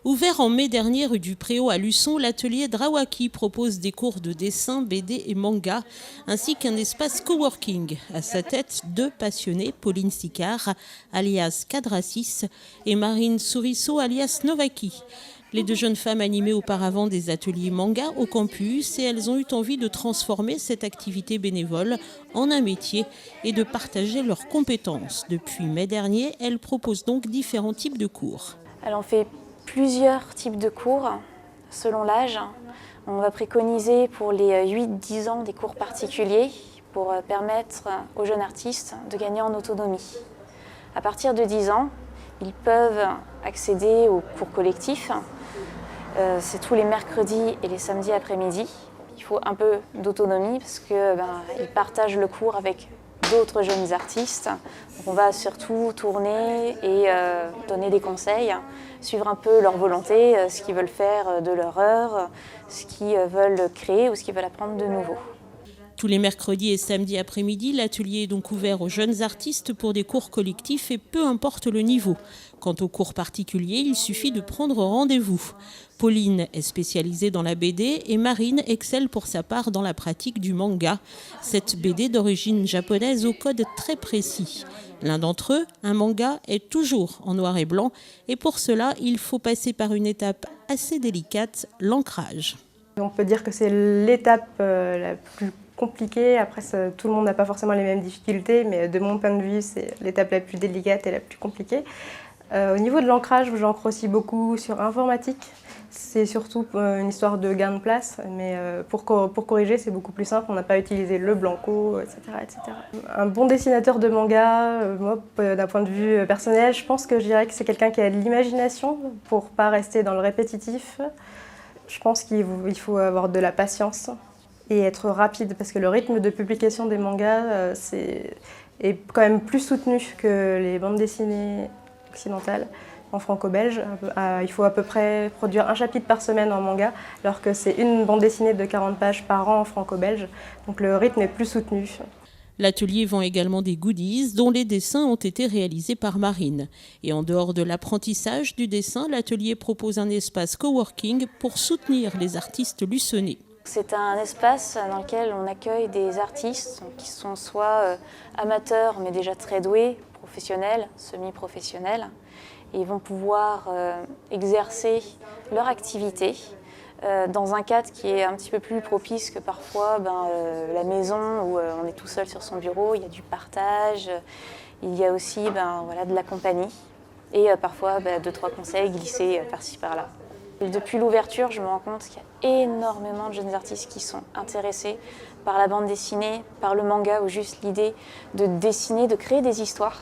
Ouvert en mai dernier rue du Préau à Luçon, l'atelier Drawaki propose des cours de dessin, BD et manga, ainsi qu'un espace coworking. À sa tête, deux passionnés, Pauline Sicard, alias Cadrassis, et Marine Souriceau, alias Novaki. Les deux jeunes femmes animaient auparavant des ateliers manga au campus et elles ont eu envie de transformer cette activité bénévole en un métier et de partager leurs compétences. Depuis mai dernier, elles proposent donc différents types de cours. Alors on fait plusieurs types de cours selon l'âge. On va préconiser pour les 8-10 ans des cours particuliers pour permettre aux jeunes artistes de gagner en autonomie. À partir de 10 ans, ils peuvent accéder aux cours collectifs. C'est tous les mercredis et les samedis après-midi. Il faut un peu d'autonomie parce qu'ils partagent le cours avec d'autres jeunes artistes. Donc on va surtout tourner et donner des conseils, suivre un peu leur volonté, ce qu'ils veulent faire de leur heure, ce qu'ils veulent créer ou ce qu'ils veulent apprendre de nouveau. Tous les mercredis et samedis après-midi, l'atelier est donc ouvert aux jeunes artistes pour des cours collectifs et peu importe le niveau. Quant aux cours particuliers, il suffit de prendre rendez-vous. Pauline est spécialisée dans la BD et Marine excelle pour sa part dans la pratique du manga. Cette BD d'origine japonaise au code très précis. L'un d'entre eux, un manga, est toujours en noir et blanc et pour cela, il faut passer par une étape assez délicate, l'ancrage. On peut dire que c'est l'étape la plus compliquée. Après, tout le monde n'a pas forcément les mêmes difficultés, mais de mon point de vue, c'est l'étape la plus délicate et la plus compliquée. Au niveau de l'ancrage, j'ancre aussi beaucoup sur informatique. C'est surtout une histoire de gain de place, mais pour corriger, c'est beaucoup plus simple. On n'a pas utilisé le blanco, etc., etc. Un bon dessinateur de manga, moi, d'un point de vue personnel, je pense que je dirais que c'est quelqu'un qui a de l'imagination pour ne pas rester dans le répétitif. Je pense qu'il faut avoir de la patience et être rapide, parce que le rythme de publication des mangas est quand même plus soutenu que les bandes dessinées occidentales. En franco-belge, il faut à peu près produire un chapitre par semaine en manga, alors que c'est une bande dessinée de 40 pages par an en franco-belge. Donc le rythme est plus soutenu. L'atelier vend également des goodies dont les dessins ont été réalisés par Marine. Et en dehors de l'apprentissage du dessin, l'atelier propose un espace coworking pour soutenir les artistes luçonnais. C'est un espace dans lequel on accueille des artistes qui sont soit amateurs mais déjà très doués, professionnels, semi-professionnels. Et ils vont pouvoir exercer leur activité dans un cadre qui est un petit peu plus propice que parfois la maison où on est tout seul sur son bureau. Il y a du partage, il y a aussi de la compagnie et parfois 2-3 conseils glissés par-ci par-là. Depuis l'ouverture, je me rends compte qu'il y a énormément de jeunes artistes qui sont intéressés par la bande dessinée, par le manga ou juste l'idée de dessiner, de créer des histoires.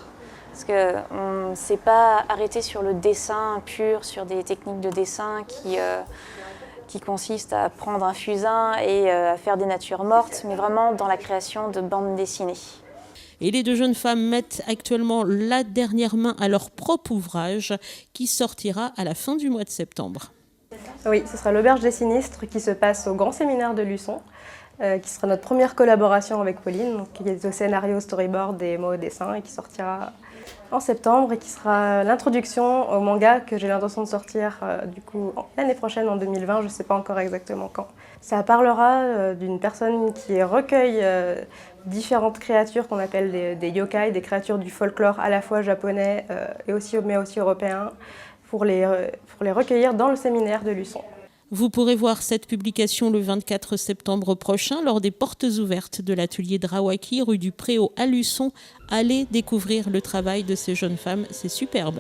Parce qu'on ne s'est pas arrêté sur le dessin pur, sur des techniques de dessin qui consistent à prendre un fusain et à faire des natures mortes, mais vraiment dans la création de bandes dessinées. Et les deux jeunes femmes mettent actuellement la dernière main à leur propre ouvrage qui sortira à la fin du mois de septembre. Oui, ce sera l'Auberge des Sinistres qui se passe au Grand Séminaire de Luçon, qui sera notre première collaboration avec Pauline, donc, qui est au scénario, storyboard et mots au dessin et qui sortira en septembre et qui sera l'introduction au manga que j'ai l'intention de sortir l'année prochaine en 2020, je ne sais pas encore exactement quand. Ça parlera d'une personne qui recueille différentes créatures qu'on appelle des yokai, des créatures du folklore à la fois japonais mais aussi européen, pour les recueillir dans le séminaire de Luçon. Vous pourrez voir cette publication le 24 septembre prochain lors des portes ouvertes de l'atelier Drawaki rue du Préau à Luçon. Allez découvrir le travail de ces jeunes femmes, c'est superbe.